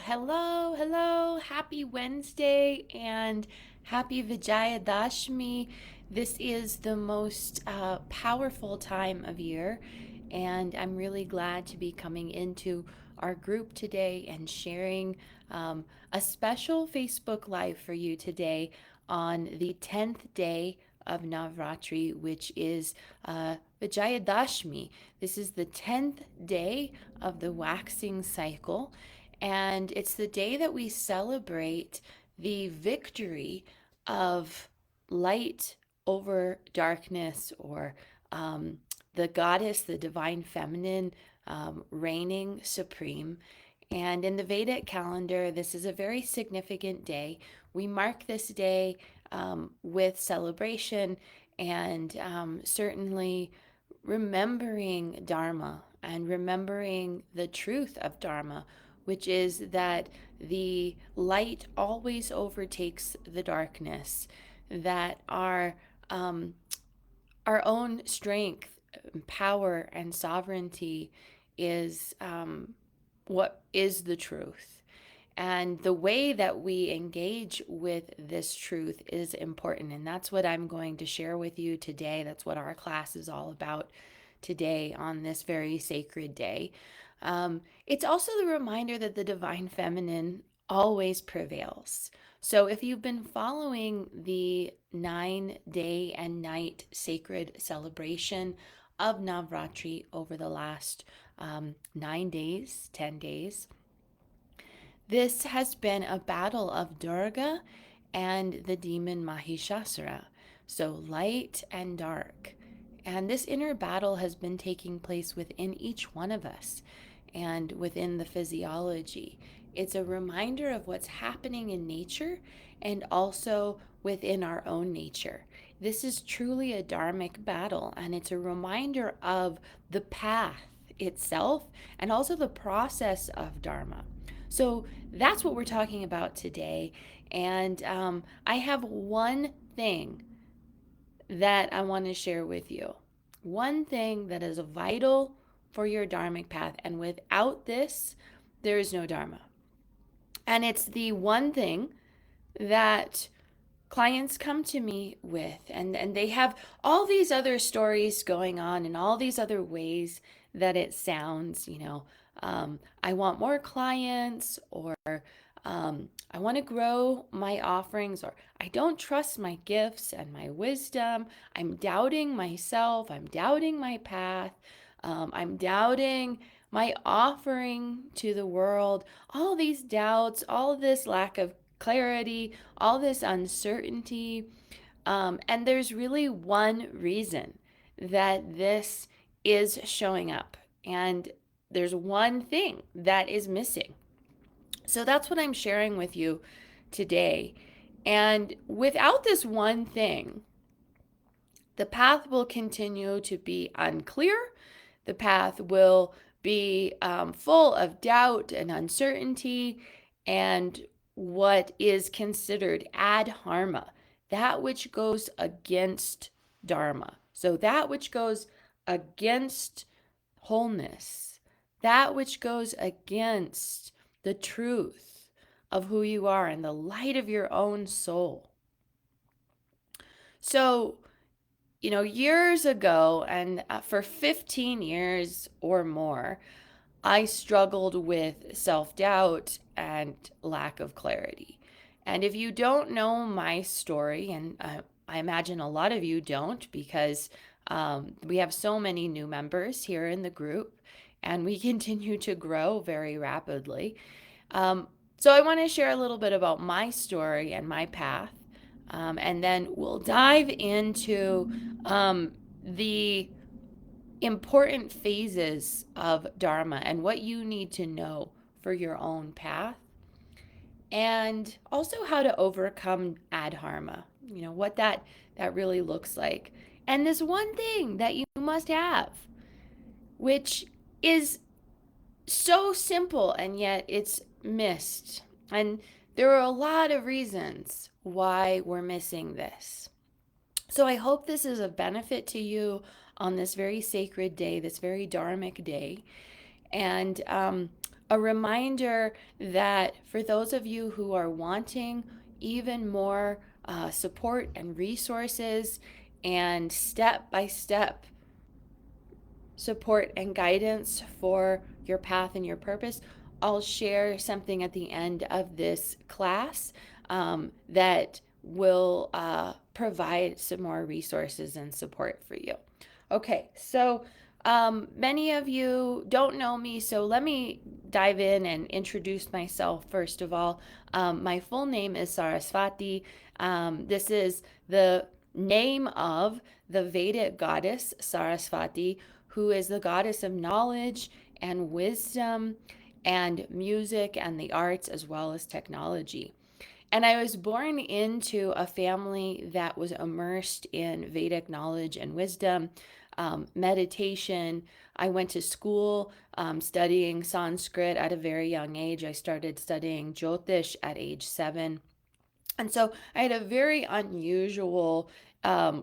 Hello. Happy Wednesday and happy Vijayadashmi. This is the most powerful time of year, and I'm really glad to be coming into our group today and sharing a special Facebook Live for you today on the 10th day of Navratri, which is Vijayadashmi. This is the 10th day of the waxing cycle, and it's the day that we celebrate the victory of light over darkness, or the goddess, the divine feminine, reigning supreme. And in the Vedic calendar, this is a very significant day. We mark this day with celebration and certainly remembering Dharma and remembering the truth of Dharma, which is that the light always overtakes the darkness, that our own strength, power, and sovereignty is what is the truth. And the way that we engage with this truth is important. And that's what I'm going to share with you today. That's what our class is all about today on this very sacred day. It's also the reminder that the divine feminine always prevails. So if you've been following the 9-day and night sacred celebration of Navratri over the last 9 days, 10 days, this has been a battle of Durga and the demon Mahishasura, so light and dark. And this inner battle has been taking place within each one of us and within the physiology. It's a reminder of what's happening in nature and also within our own nature. This is truly a dharmic battle, and it's a reminder of the path itself and also the process of dharma. So that's what we're talking about today. And I have one thing that I want to share with you. One thing that is vital for your dharmic path. And without this, there is no dharma. And it's the one thing that clients come to me with. And they have all these other stories going on and all these other ways that it sounds, I want more clients, or I want to grow my offerings, or I don't trust my gifts and my wisdom. I'm doubting myself. I'm doubting my path. I'm doubting my offering to the world. All these doubts, all this lack of clarity, all this uncertainty. And there's really one reason that this is showing up. And there's one thing that is missing. So that's what I'm sharing with you today. And without this one thing, the path will continue to be unclear. The path will be full of doubt and uncertainty and what is considered adharma, that which goes against dharma. So that which goes against wholeness, that which goes against the truth of who you are and the light of your own soul. So, years ago, and for 15 years or more, I struggled with self-doubt and lack of clarity. And if you don't know my story, and I imagine a lot of you don't, because we have so many new members here in the group, and we continue to grow very rapidly. So I want to share a little bit about my story and my path, and then we'll dive into the important phases of Dharma and what you need to know for your own path, and also how to overcome adharma, what that really looks like. And this one thing that you must have, which is so simple and yet it's missed. And there are a lot of reasons why we're missing this. So I hope this is of benefit to you on this very sacred day, this very dharmic day. And A reminder that for those of you who are wanting even more support and resources and step by step support and guidance for your path and your purpose, I'll share something at the end of this class that will provide some more resources and support for you. Okay, so many of you don't know me, so let me dive in and introduce myself first of all. My full name is Saraswati. This is the name of the Vedic goddess Saraswati, who is the goddess of knowledge and wisdom and music and the arts as well as technology. And I was born into a family that was immersed in Vedic knowledge and wisdom, meditation. I went to school studying Sanskrit at a very young age. I started studying Jyotish at age 7. And so I had a very unusual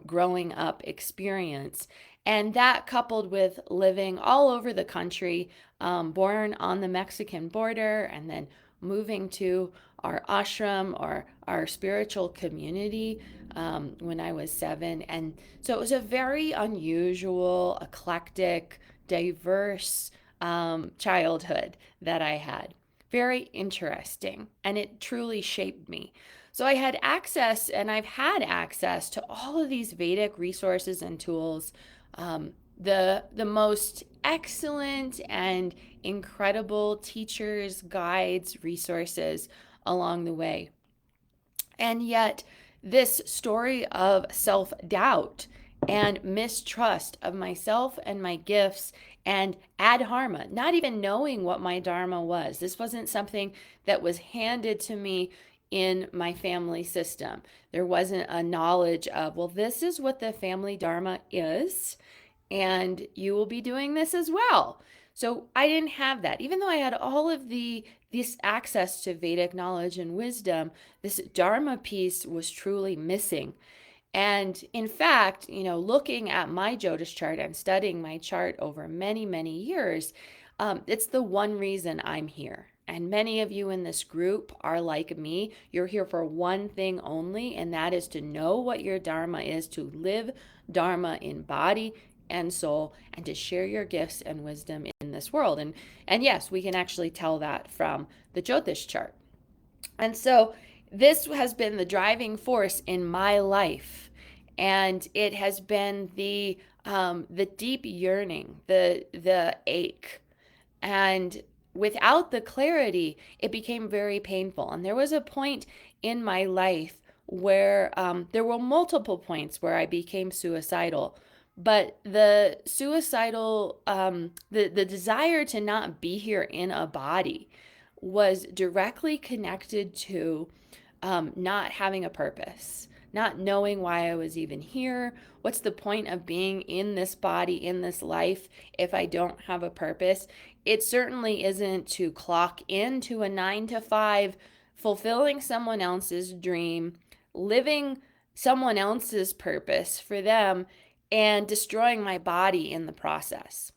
growing up experience. And that coupled with living all over the country, born on the Mexican border, and then moving to our ashram or our spiritual community when I was 7. And so it was a very unusual, eclectic, diverse childhood that I had. Very interesting. And it truly shaped me. So I had access, and I've had access to all of these Vedic resources and tools, the most excellent and incredible teachers, guides, resources along the way. And yet, this story of self doubt and mistrust of myself and my gifts and adharma, not even knowing what my dharma was. This wasn't something that was handed to me in my family system. There wasn't a knowledge of, well, this is what the family dharma is, and you will be doing this as well. So I didn't have that. Even though I had all of this access to Vedic knowledge and wisdom, this dharma piece was truly missing. And in fact, looking at my Jyotish chart and studying my chart over many, many years, it's the one reason I'm here. And many of you in this group are like me. You're here for one thing only, and that is to know what your Dharma is, to live Dharma in body and soul, and to share your gifts and wisdom in this world. And yes, we can actually tell that from the Jyotish chart. And so this has been the driving force in my life. And it has been the deep yearning, the ache. And without the clarity, it became very painful. And there was a point in my life where there were multiple points where I became suicidal. But the suicidal, the desire to not be here in a body was directly connected to not having a purpose, not knowing why I was even here. What's the point of being in this body, in this life, if I don't have a purpose? It certainly isn't to clock into a 9 to 5, fulfilling someone else's dream, living someone else's purpose for them, and destroying my body in the process.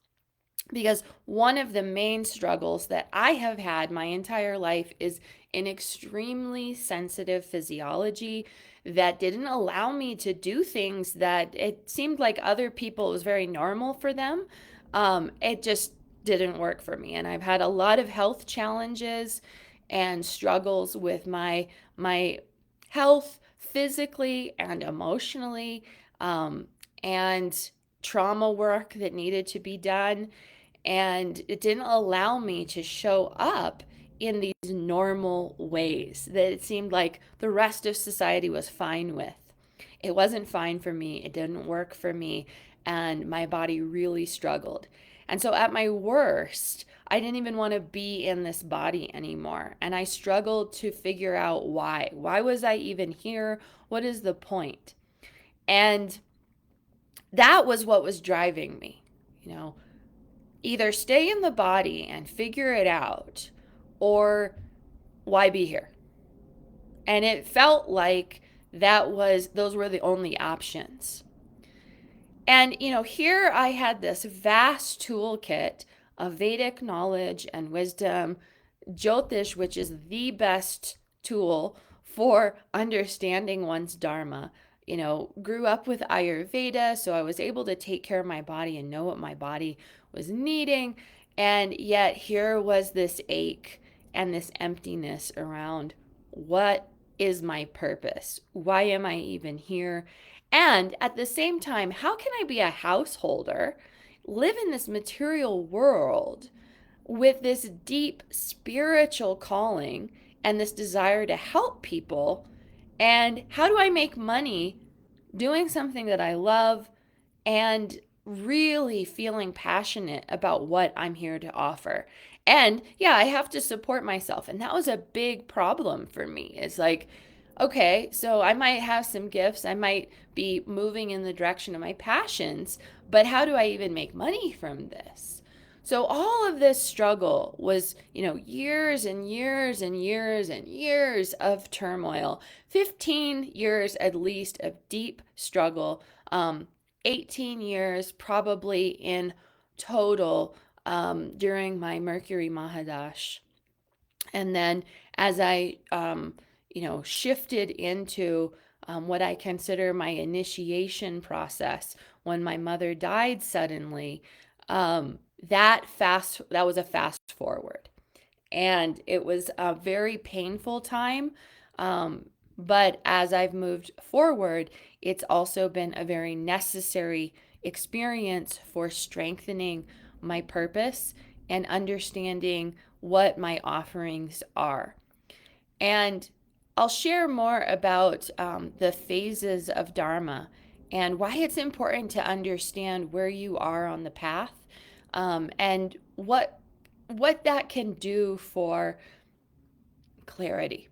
Because one of the main struggles that I have had my entire life is an extremely sensitive physiology that didn't allow me to do things that it seemed like other people, it was very normal for them. It just didn't work for me. And I've had a lot of health challenges and struggles with my health physically and emotionally, and trauma work that needed to be done. And it didn't allow me to show up in these normal ways that it seemed like the rest of society was fine with. It wasn't fine for me. It didn't work for me. And my body really struggled. And so at my worst, I didn't even want to be in this body anymore. And I struggled to figure out why. Why was I even here? What is the point? And that was what was driving me. Either stay in the body and figure it out, or why be here? And it felt like those were the only options. And here I had this vast toolkit of Vedic knowledge and wisdom, Jyotish, which is the best tool for understanding one's dharma. Grew up with Ayurveda, so I was able to take care of my body and know what my body was needing. And yet, here was this ache and this emptiness around what is my purpose? Why am I even here? And at the same time, how can I be a householder, live in this material world with this deep spiritual calling and this desire to help people? And how do I make money doing something that I love and really feeling passionate about what I'm here to offer? And yeah, I have to support myself. And that was a big problem for me. It's like, okay, so I might have some gifts, I might be moving in the direction of my passions, but how do I even make money from this? So all of this struggle was, years and years and years and years of turmoil, 15 years at least of deep struggle, 18 years probably in total during my Mercury Mahadash. And then as I, shifted into what I consider my initiation process when my mother died suddenly, that was a fast forward, and it was a very painful time. But as I've moved forward, it's also been a very necessary experience for strengthening my purpose and understanding what my offerings are. And I'll share more about the phases of Dharma and why it's important to understand where you are on the path, and what that can do for clarity.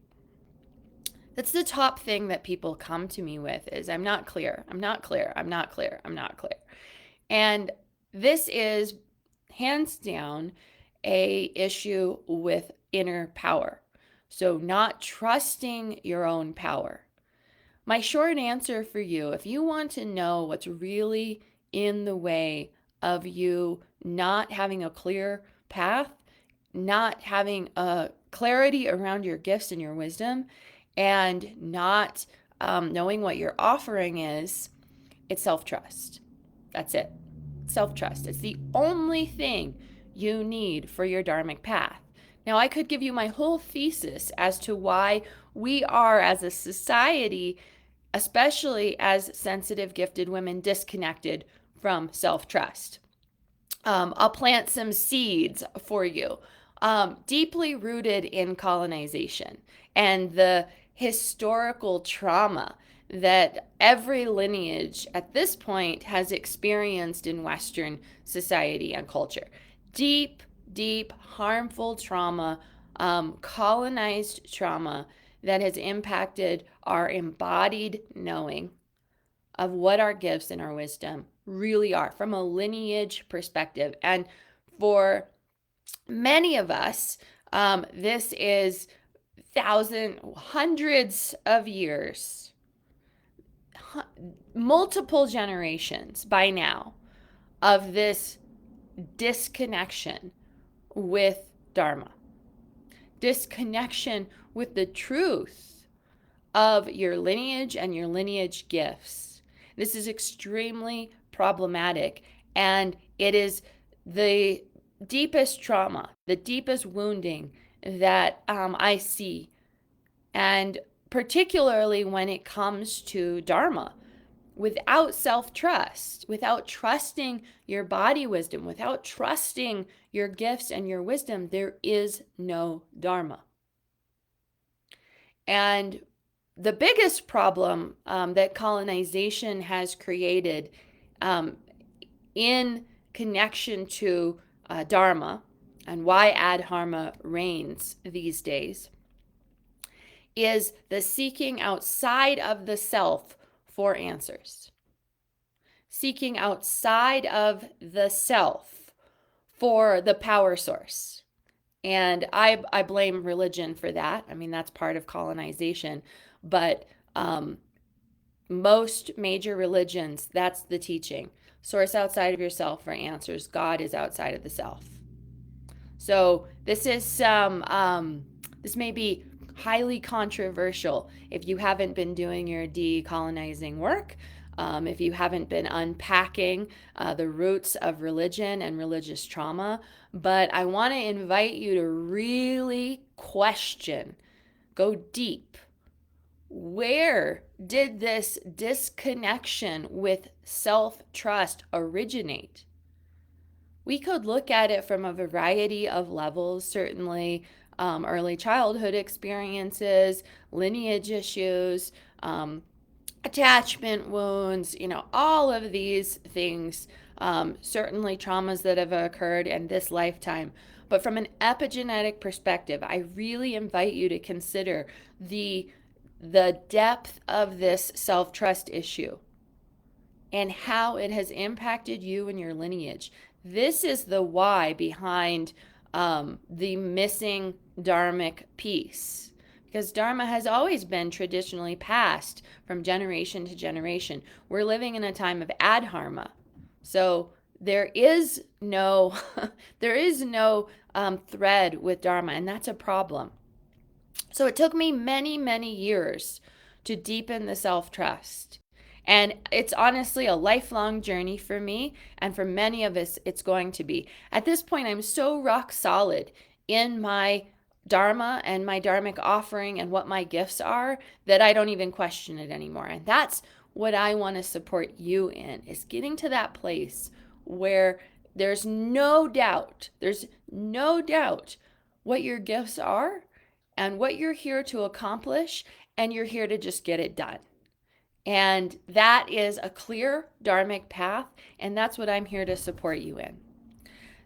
That's the top thing that people come to me with is I'm not clear. I'm not clear. I'm not clear. I'm not clear. And this is hands down a issue with inner power. So not trusting your own power. My short answer for you, if you want to know what's really in the way of you not having a clear path, not having a clarity around your gifts and your wisdom, and not knowing what your offering is, it's self-trust. That's it. Self-trust. It's the only thing you need for your dharmic path. Now, I could give you my whole thesis as to why we are, as a society, especially as sensitive, gifted women, disconnected from self-trust. I'll plant some seeds for you. Deeply rooted in colonization and the historical trauma that every lineage at this point has experienced in Western society and culture. Deep, deep, harmful trauma, colonized trauma that has impacted our embodied knowing of what our gifts and our wisdom really are from a lineage perspective. And for many of us, this is hundreds of years, multiple generations by now of this disconnection with Dharma, disconnection with the truth of your lineage and your lineage gifts. This is extremely problematic, and it is the deepest trauma, the deepest wounding that I see, and particularly when it comes to Dharma. Without self-trust, without trusting your body wisdom, without trusting your gifts and your wisdom, there is no Dharma. And the biggest problem that colonization has created in connection to Dharma and why adharma reigns these days is the seeking outside of the self for answers. Seeking outside of the self for the power source. And I blame religion for that. I mean, that's part of colonization. But most major religions, that's the teaching. Source outside of yourself for answers. God is outside of the self. So this may be highly controversial if you haven't been doing your decolonizing work, if you haven't been unpacking the roots of religion and religious trauma. But I want to invite you to really question, go deep. Where did this disconnection with self-trust originate? We could look at it from a variety of levels, certainly early childhood experiences, lineage issues, attachment wounds, all of these things, certainly traumas that have occurred in this lifetime. But from an epigenetic perspective, I really invite you to consider the depth of this self-trust issue and how it has impacted you and your lineage. This is the why behind the missing Dharmic piece. Because Dharma has always been traditionally passed from generation to generation. We're living in a time of adharma. So there is no there is no thread with Dharma, and that's a problem. So it took me many, many years to deepen the self-trust. And it's honestly a lifelong journey for me, and for many of us, it's going to be. At this point, I'm so rock solid in my Dharma and my Dharmic offering and what my gifts are that I don't even question it anymore. And that's what I want to support you in, is getting to that place where there's no doubt what your gifts are and what you're here to accomplish, and you're here to just get it done. And that is a clear Dharmic path, and that's what I'm here to support you in.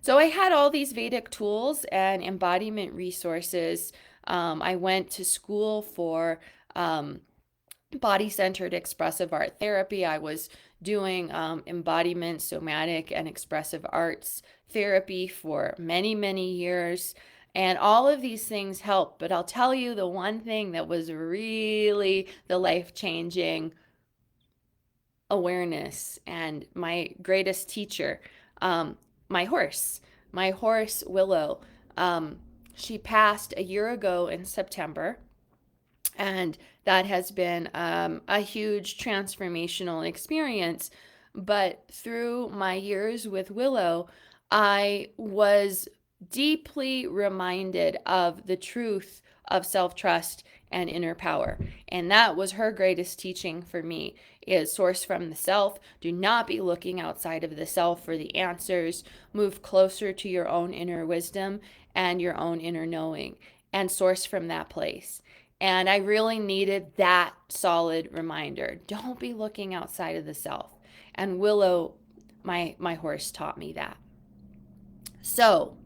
So I had all these Vedic tools and embodiment resources. I went to school for body-centered expressive art therapy. I was doing embodiment, somatic, and expressive arts therapy for many, many years. And all of these things help. But I'll tell you the one thing that was really the life-changing awareness and my greatest teacher, my horse Willow. She passed a year ago in September, and that has been a huge transformational experience. But through my years with Willow, I was deeply reminded of the truth of self-trust and inner power. And that was her greatest teaching for me, is source from the self. Do not be looking outside of the self for the answers. Move closer to your own inner wisdom and your own inner knowing, and source from that place. And I really needed that solid reminder. Don't be looking outside of the self. And Willow, my horse, taught me that. So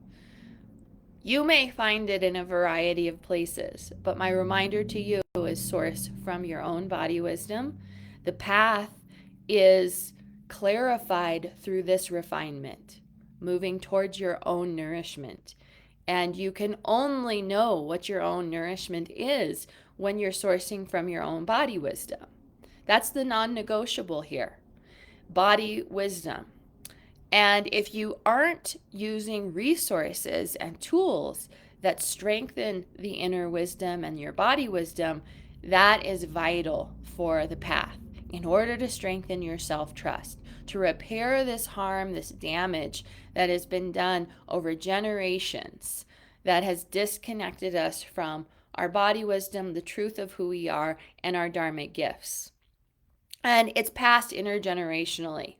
you may find it in a variety of places, but my reminder to you is source from your own body wisdom. The path is clarified through this refinement, moving towards your own nourishment. And you can only know what your own nourishment is when you're sourcing from your own body wisdom. That's the non-negotiable here. Body wisdom. And if you aren't using resources and tools that strengthen the inner wisdom and your body wisdom, that is vital for the path in order to strengthen your self-trust, to repair this harm, this damage that has been done over generations, that has disconnected us from our body wisdom, the truth of who we are, and our Dharmic gifts. And it's passed intergenerationally.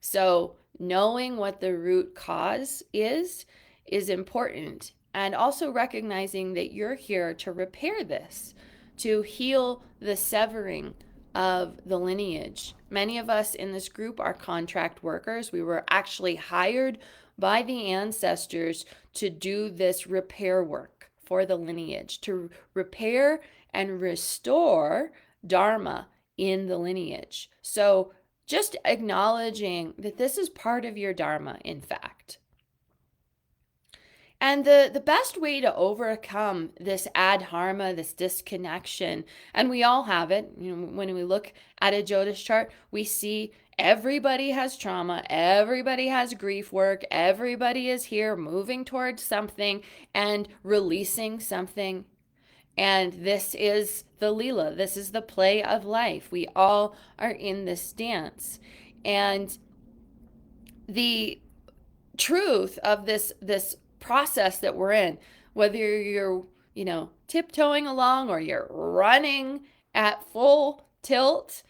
So knowing what the root cause is important, and also recognizing that you're here to repair this, to heal the severing of the lineage. Many of us in this group are contract workers. We were actually hired by the ancestors to do this repair work for the lineage, to repair and restore Dharma in the lineage. So just acknowledging that this is part of your Dharma, in fact. And the best way to overcome this adharma, this disconnection, and we all have it, when we look at a Jyotish chart, we see Everybody has trauma, everybody has grief work, everybody is here moving towards something and releasing something. And this is the Leela, this is the play of life. We all are in this dance. And the truth of this process that we're in, whether you're, tiptoeing along or you're running at full tilt,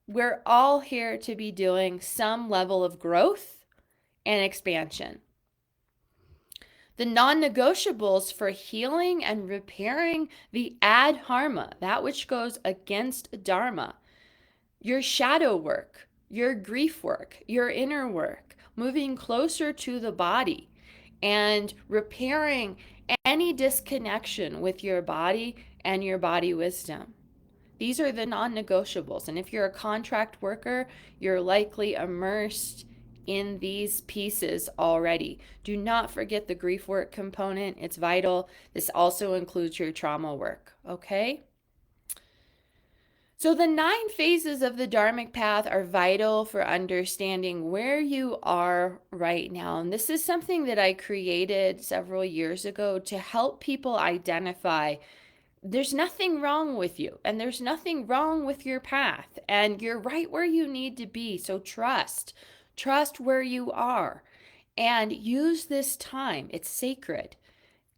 we're all here to be doing some level of growth and expansion. The non-negotiables for healing and repairing the adharma, that which goes against dharma, your shadow work, your grief work, your inner work, moving closer to the body and repairing any disconnection with your body and your body wisdom. These are the non-negotiables. And if you're a contract worker, you're likely immersed in these pieces already. Do not forget the grief work component. It's vital. This also includes your trauma work, okay? So the 9 phases of the Dharmic path are vital for understanding where you are right now. And this is something that I created several years ago to help people identify there's nothing wrong with you and there's nothing wrong with your path and you're right where you need to be. So trust where you are and use this time. It's sacred.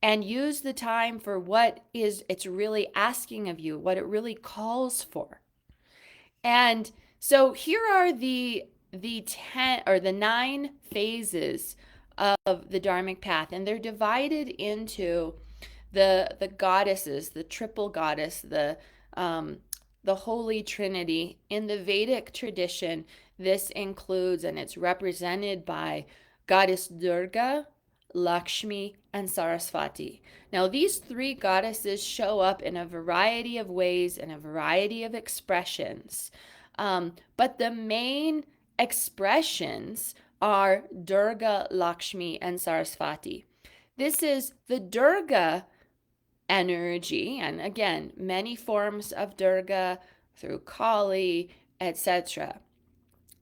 And use the time for what it's really asking of you, what it really calls for. And so here are the 10 or the 9 phases of the Dharmic path, and they're divided into the goddesses, the triple goddess, the Holy Trinity. In the Vedic tradition, this includes, and it's represented by Goddess Durga, Lakshmi, and Saraswati. Now, these 3 goddesses show up in a variety of ways and a variety of expressions. But the main expressions are Durga, Lakshmi, and Saraswati. This is the Durga energy, and again, many forms of Durga through Kali, etc.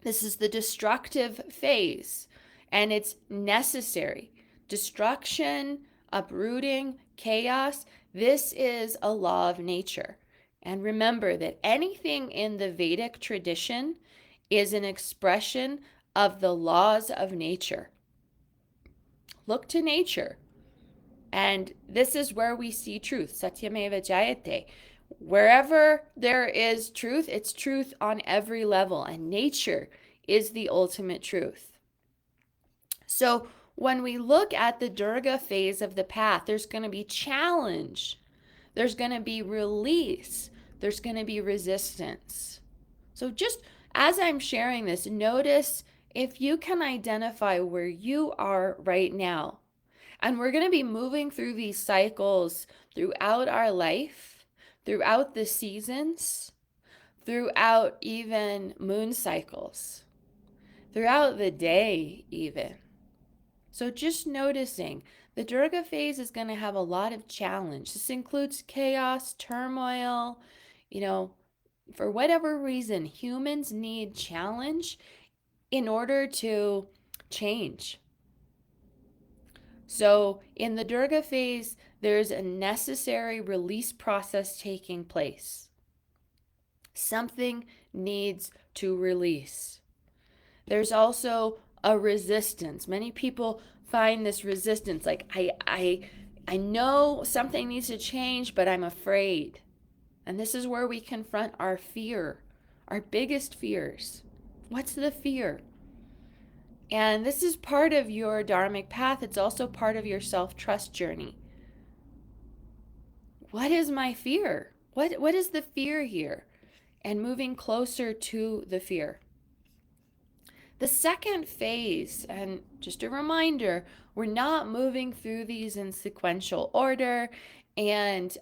This is the destructive phase, and it's necessary. Destruction, uprooting, chaos, this is a law of nature. And remember that anything in the Vedic tradition is an expression of the laws of nature. Look to nature. And this is where we see truth. Satyameva Jayate. Wherever there is truth, it's truth on every level. And nature is the ultimate truth. So when we look at the Durga phase of the path, there's going to be challenge. There's going to be release. There's going to be resistance. So just as I'm sharing this, notice if you can identify where you are right now. And we're going to be moving through these cycles throughout our life, throughout the seasons, throughout even moon cycles, throughout the day even. So just noticing, the Durga phase is going to have a lot of challenge. This includes chaos, turmoil, for whatever reason, humans need challenge in order to change. So in the Durga phase, there's a necessary release process taking place. Something needs to release. There's also a resistance. Many people find this resistance like, I know something needs to change, but I'm afraid. And this is where we confront our fear, our biggest fears. What's the fear? And this is part of your Dharmic path. It's also part of your self-trust journey. What is my fear? What is the fear here? And moving closer to the fear. The second phase, and just a reminder, we're not moving through these in sequential order, and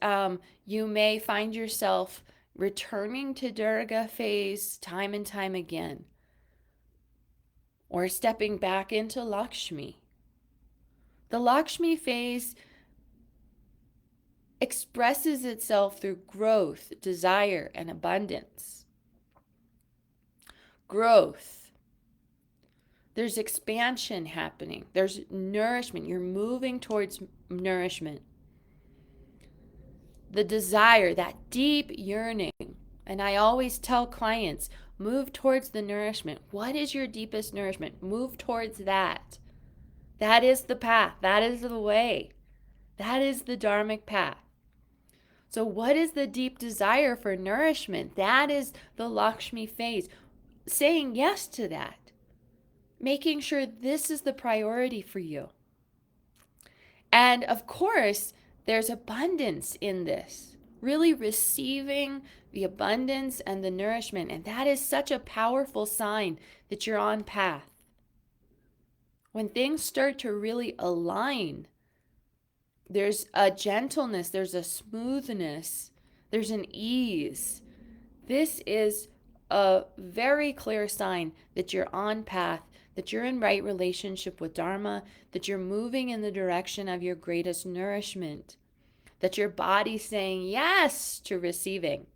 you may find yourself returning to Durga phase time and time again, or stepping back into Lakshmi. The Lakshmi phase expresses itself through growth, desire, and abundance. growth. There's expansion happening. There's nourishment. You're moving towards nourishment. The desire, that deep yearning. And I always tell clients, move towards the nourishment. What is your deepest nourishment? Move towards that. That is the path. That is the way. That is the Dharmic path. So what is the deep desire for nourishment? That is the Lakshmi phase. Saying yes to that. Making sure this is the priority for you. And of course, there's abundance in this. Really receiving the abundance and the nourishment. And that is such a powerful sign that you're on path. When things start to really align, there's a gentleness, there's a smoothness, there's an ease. This is a very clear sign that you're on path, that you're in right relationship with Dharma, that you're moving in the direction of your greatest nourishment, that your body's saying yes to receiving.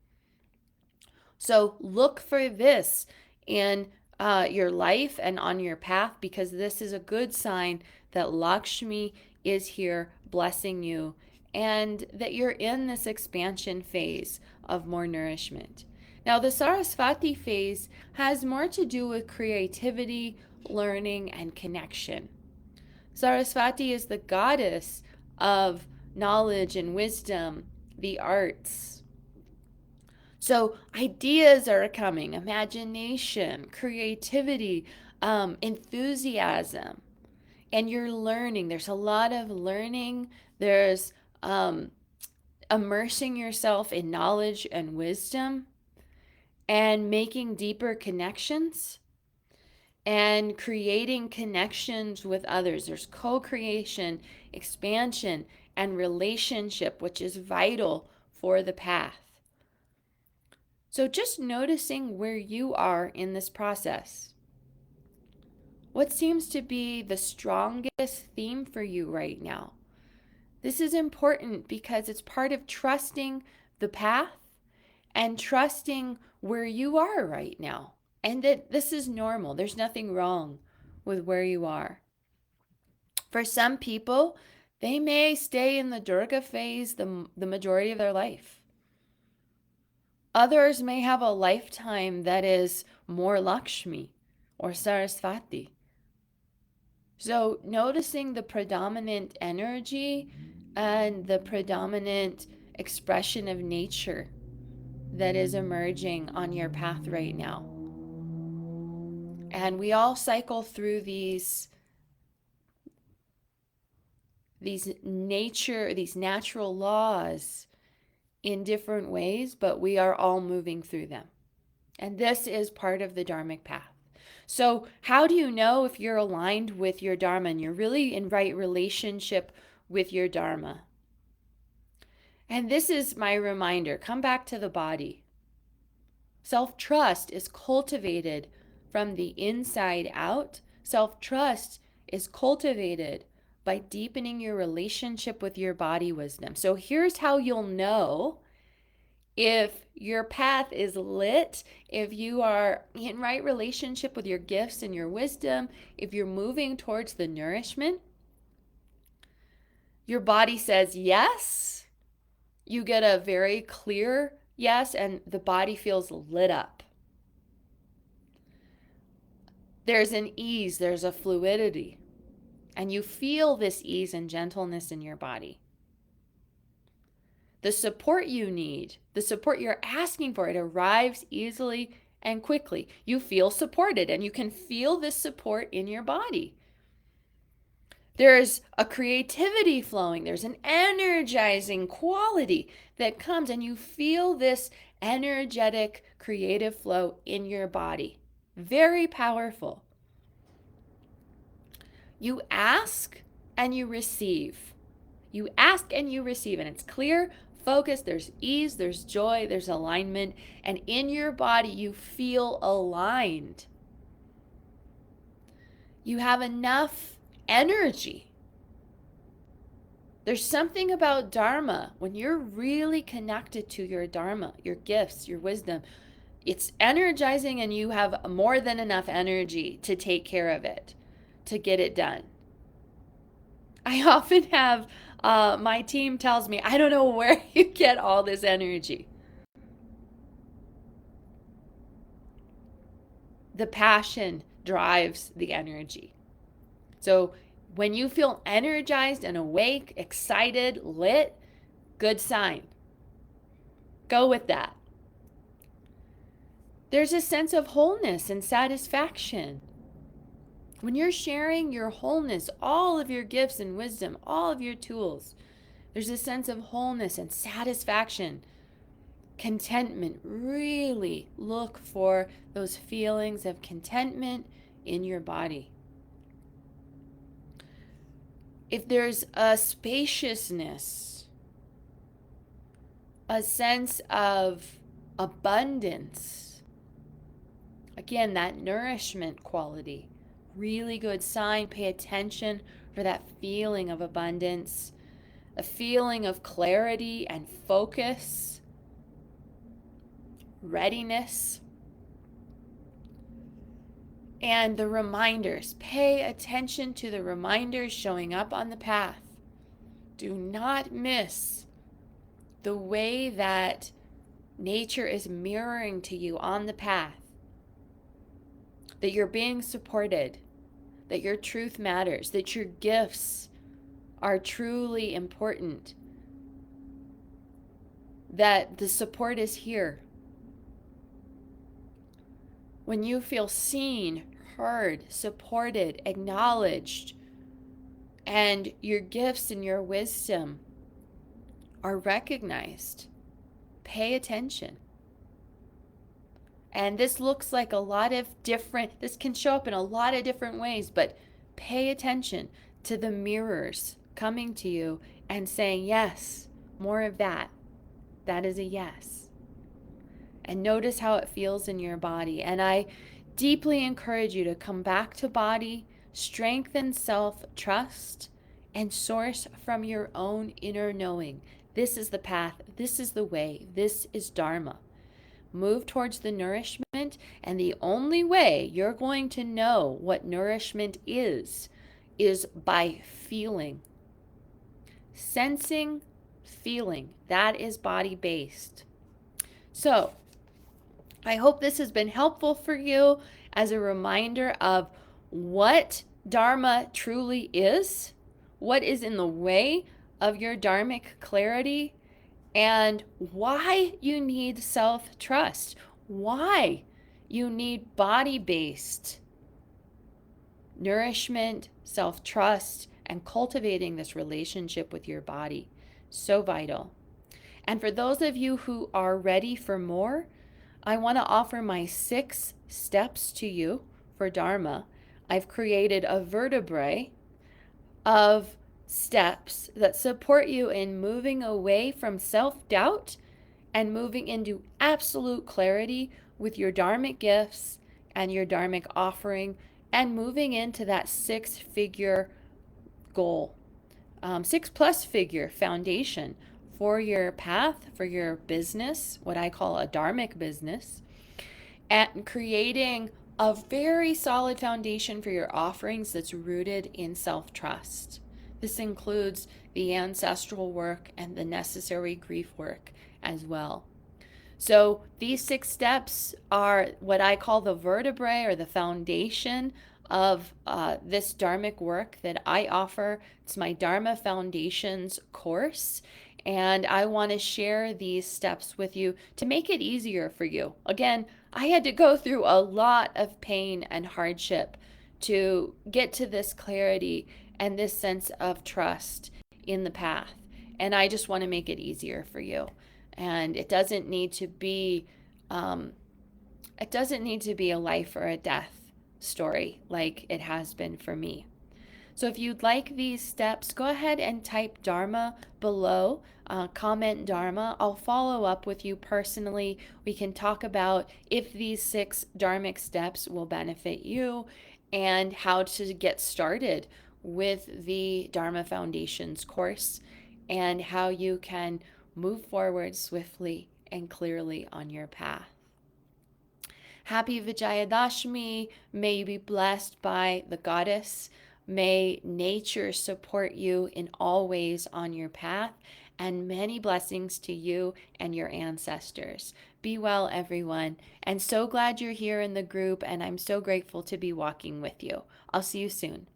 So look for this in your life and on your path, because this is a good sign that Lakshmi is here blessing you and that you're in this expansion phase of more nourishment. Now, the Saraswati phase has more to do with creativity, learning, and connection. Saraswati is the goddess of knowledge and wisdom, the arts. So ideas are coming, imagination, creativity, enthusiasm, and you're learning. There's a lot of learning. There's immersing yourself in knowledge and wisdom and making deeper connections and creating connections with others. There's co-creation, expansion, and relationship, which is vital for the path. So just noticing where you are in this process. What seems to be the strongest theme for you right now? This is important because it's part of trusting the path and trusting where you are right now. And that this is normal. There's nothing wrong with where you are. For some people, they may stay in the Durga phase the majority of their life. Others may have a lifetime that is more Lakshmi or Saraswati. So noticing the predominant energy and the predominant expression of nature that is emerging on your path right now. And we all cycle through these natural laws in different ways, but we are all moving through them. And this is part of the Dharmic path. So how do you know if you're aligned with your Dharma and you're really in right relationship with your Dharma? And this is my reminder. Come back to the body. Self-trust is cultivated from the inside out. Self-trust is cultivated by deepening your relationship with your body wisdom. So here's how you'll know if your path is lit, if you are in right relationship with your gifts and your wisdom, if you're moving towards the nourishment. Your body says yes. You get a very clear yes, and the body feels lit up. There's an ease, there's a fluidity, and you feel this ease and gentleness in your body. The support you need, the support you're asking for, it arrives easily and quickly. You feel supported, and you can feel this support in your body. There's a creativity flowing. There's an energizing quality that comes, and you feel this energetic creative flow in your body. Very powerful. You ask and you receive. You ask and you receive, and it's clear, focus, there's ease, there's joy, there's alignment, and in your body you feel aligned. You have enough energy. There's something about Dharma when you're really connected to your Dharma, your gifts, your wisdom. it's energizing and you have more than enough energy to take care of it, to get it done. I often have my team tells me, I don't know where you get all this energy. The passion drives the energy. So when you feel energized and awake, excited, lit, good sign. Go with that. There's a sense of wholeness and satisfaction. When you're sharing your wholeness, all of your gifts and wisdom, all of your tools, there's a sense of wholeness and satisfaction, contentment. Really look for those feelings of contentment in your body. If there's a spaciousness, a sense of abundance, again, that nourishment quality, really good sign. Pay attention for that feeling of abundance, a feeling of clarity and focus, readiness. And the reminders. Pay attention to the reminders showing up on the path. Do not miss the way that nature is mirroring to you on the path, that you're being supported, that your truth matters, that your gifts are truly important, that the support is here. When you feel seen, heard, supported, acknowledged, and your gifts and your wisdom are recognized, pay attention. And this looks like a lot of different, this can show up in a lot of different ways, but pay attention to the mirrors coming to you and saying, yes, more of that. That is a yes. And notice how it feels in your body. And I deeply encourage you to come back to body, strengthen self-trust, and source from your own inner knowing. This is the path. This is the way. This is Dharma. Move towards the nourishment, and the only way you're going to know what nourishment is by feeling. Sensing, feeling. That is body-based. So, I hope this has been helpful for you as a reminder of what Dharma truly is, what is in the way of your Dharmic clarity, and why you need self-trust, why you need body-based nourishment, self-trust, and cultivating this relationship with your body. So vital. And for those of you who are ready for more, I want to offer my 6 steps to you for Dharma. I've created a vertebrae of steps that support you in moving away from self-doubt and moving into absolute clarity with your Dharmic gifts and your Dharmic offering, and moving into that 6-figure goal, 6+ figure foundation for your path, for your business, what I call a Dharmic business, and creating a very solid foundation for your offerings that's rooted in self-trust. This includes the ancestral work and the necessary grief work as well. So these 6 steps are what I call the vertebrae, or the foundation of this Dharmic work that I offer. It's my Dharma Foundations course, and I want to share these steps with you to make it easier for you. Again, I had to go through a lot of pain and hardship to get to this clarity and this sense of trust in the path. And I just want to make it easier for you. And it doesn't need to be a life or a death story like it has been for me. So if you'd like these steps, go ahead and type Dharma below, comment Dharma. I'll follow up with you personally. We can talk about if these 6 Dharmic steps will benefit you and how to get started with the Dharma Foundations course, and how you can move forward swiftly and clearly on your path. Happy Vijayadashmi. May you be blessed by the goddess. May nature support you in all ways on your path, and many blessings to you and your ancestors. Be well, everyone. And so glad you're here in the group, and I'm so grateful to be walking with you. I'll see you soon.